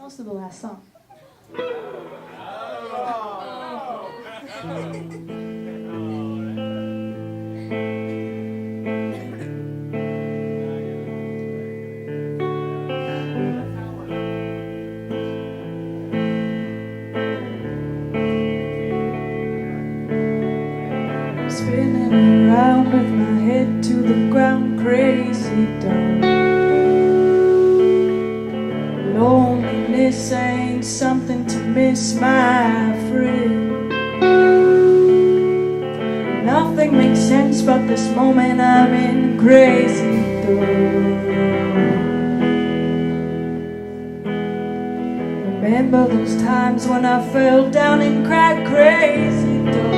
Also the last song. Spinning around with my head to the ground, crazy dog. Loneliness ain't something to miss, my friend. Nothing makes sense but this moment I'm in, crazy dog. Remember those times when I fell down and cried, crazy dog.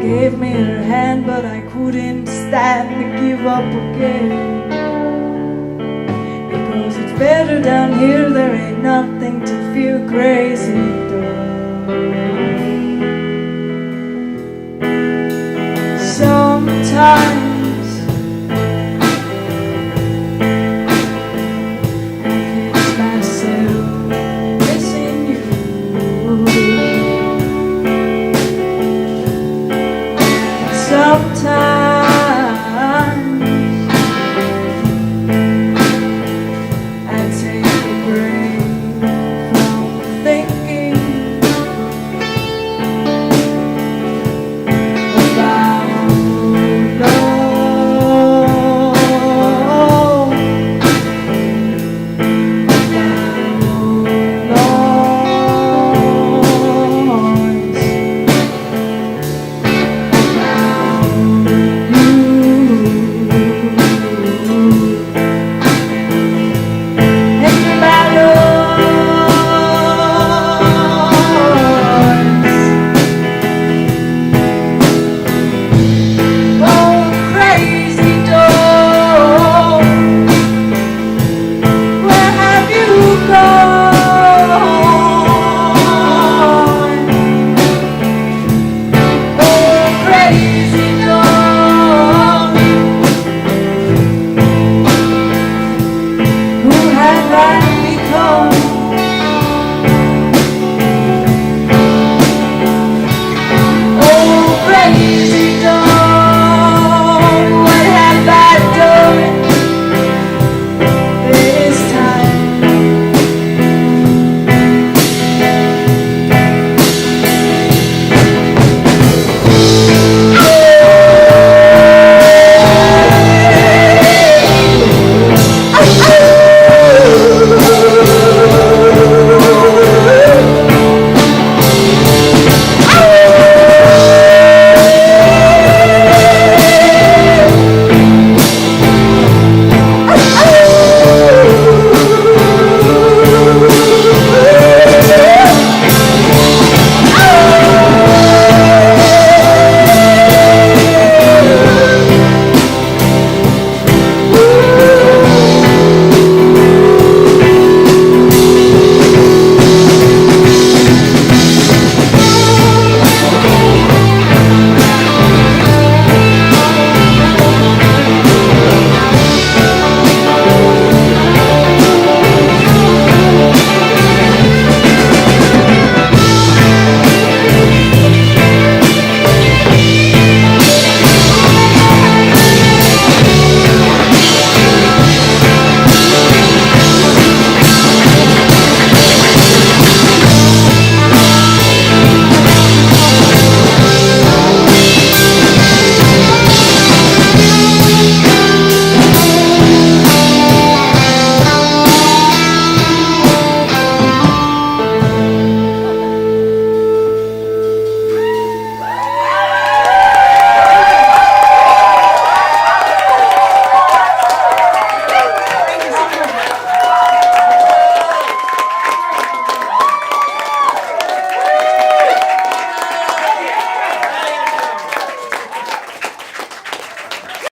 Gave me her hand, but I couldn't stand to give up again. Because it's better down here, there ain't nothing to fear, crazy dog.